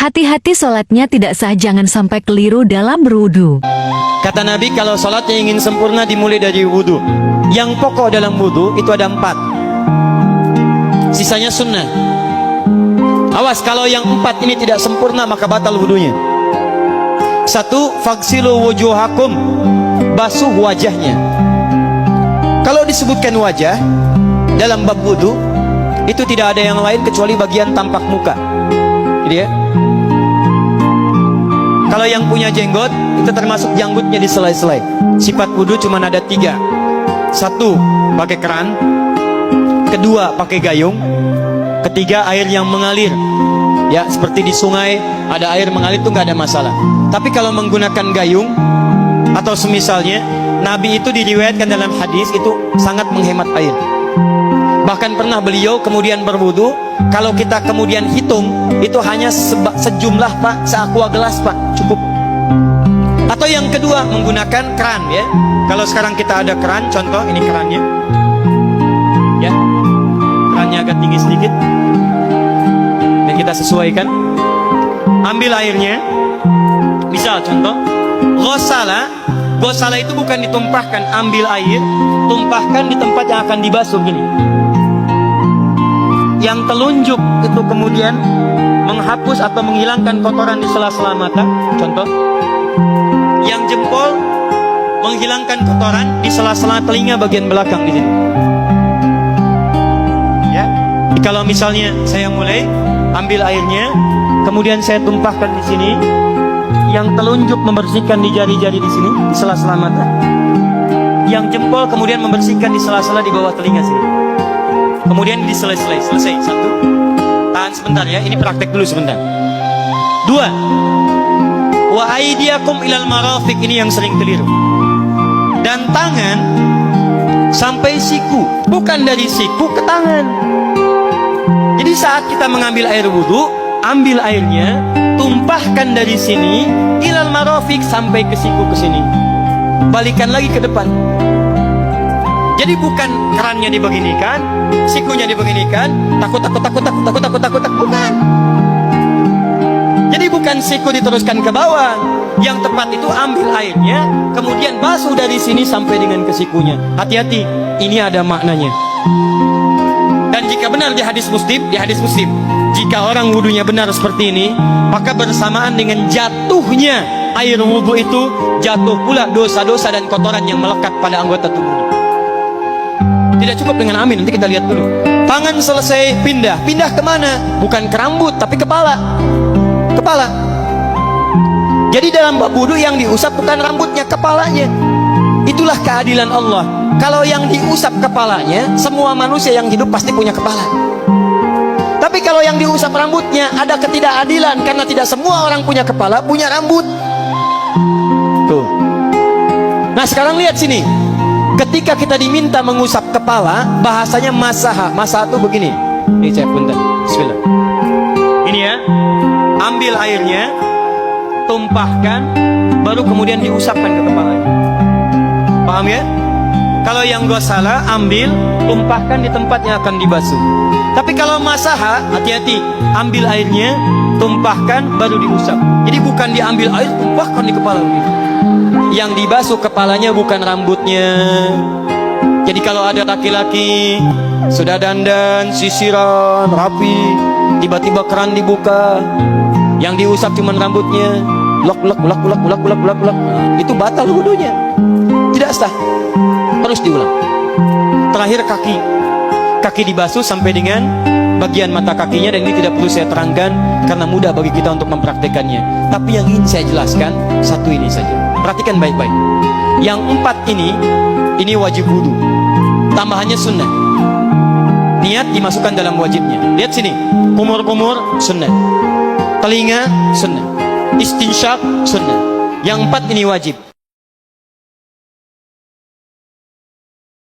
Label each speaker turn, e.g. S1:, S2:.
S1: Hati-hati sholatnya tidak sah, jangan sampai keliru dalam berwudu.
S2: Kata Nabi, kalau sholatnya ingin sempurna dimulai dari wudu. Yang pokok dalam wudu itu ada 4, sisanya sunnah. Awas, kalau yang 4 ini tidak sempurna maka batal wudunya. 1, faghsilu wujuhakum, basuh wajahnya. Kalau disebutkan wajah dalam bab wudu, itu tidak ada yang lain kecuali bagian tampak muka. Jadi ya, kalau yang punya jenggot, itu termasuk janggutnya di selai-selai. Sifat wudu cuma ada 3. 1, pakai keran. 2, pakai gayung. 3, air yang mengalir. Ya, seperti di sungai ada air mengalir itu nggak ada masalah. Tapi kalau menggunakan gayung atau semisalnya, Nabi itu diriwayatkan dalam hadis itu sangat menghemat air. Bahkan pernah beliau kemudian berwudu, kalau kita kemudian hitung, itu hanya sejumlah Pak, seaqua gelas Pak, cukup. Atau yang kedua, menggunakan keran ya. Kalau sekarang kita ada keran, contoh ini kerannya. Ya. Kerannya agak tinggi sedikit. Dan kita sesuaikan. Ambil airnya. Misal contoh, ghosala. Ghosala itu bukan ditumpahkan, ambil air, tumpahkan di tempat yang akan dibasuh gini. Yang telunjuk itu kemudian menghapus atau menghilangkan kotoran di sela-sela mata, contoh. Yang jempol menghilangkan kotoran di sela-sela telinga bagian belakang di sini. Ya. Kalau misalnya saya mulai ambil airnya, kemudian saya tumpahkan di sini. Yang telunjuk membersihkan di jari-jari di sini, di sela-sela mata. Yang jempol kemudian membersihkan di sela-sela di bawah telinga sini. Kemudian di selesai. 1. Tahan sebentar ya, ini praktek dulu sebentar. 2. Wa aidiakum ilal marafiq, ini yang sering keliru. Dan tangan sampai siku, bukan dari siku ke tangan. Jadi saat kita mengambil air wudu, ambil airnya, tumpahkan dari sini ilal marafiq sampai ke siku ke sini. Balikan lagi ke depan. Jadi bukan kerannya dibeginikan, sikunya dibeginikan, takut, bukan. Jadi bukan siku diteruskan ke bawah. Yang tepat itu ambil airnya, kemudian basuh dari sini sampai dengan ke sikunya. Hati-hati, ini ada maknanya. Dan jika benar di hadis Muslim, jika orang wudunya benar seperti ini, maka bersamaan dengan jatuhnya air wudu itu, jatuh pula dosa-dosa dan kotoran yang melekat pada anggota tubuhnya. Tidak cukup dengan amin, nanti kita lihat dulu. Tangan selesai, pindah kemana? Bukan ke rambut, tapi kepala. Jadi dalam bab wudu yang diusap bukan rambutnya, kepalanya. Itulah keadilan Allah. Kalau yang diusap kepalanya, semua manusia yang hidup pasti punya kepala. Tapi kalau yang diusap rambutnya, ada ketidakadilan, karena tidak semua orang punya kepala, punya rambut. Tuh. Nah sekarang lihat sini. Ketika kita diminta mengusap kepala, bahasanya masaha. Masaha itu begini. Ini saya punten. Bismillah. Ini ya. Ambil airnya, tumpahkan, baru kemudian diusapkan ke kepalanya. Paham ya? Kalau yang ghosala, ambil, tumpahkan di tempat yang akan dibasuh. Tapi kalau masaha, hati-hati. Ambil airnya, tumpahkan, baru diusap. Jadi bukan diambil air, tumpahkan di kepala. Yang dibasuh kepalanya bukan rambutnya. Jadi kalau ada laki-laki sudah dandan, sisiran, rapi, tiba-tiba keran dibuka, yang diusap cuma rambutnya, ulak, itu batal wudunya. Tidak sah. Terus diulang. Terakhir kaki dibasuh sampai dengan bagian mata kakinya, dan ini tidak perlu saya terangkan karena mudah bagi kita untuk mempraktekannya. Tapi yang ingin saya jelaskan satu ini saja. Perhatikan baik-baik. Yang 4 ini wajib wudu. Tambahannya sunnah. Niat dimasukkan dalam wajibnya. Lihat sini. Kumur-kumur sunnah. Telinga sunnah. Istinsyak sunnah. Yang 4 ini wajib.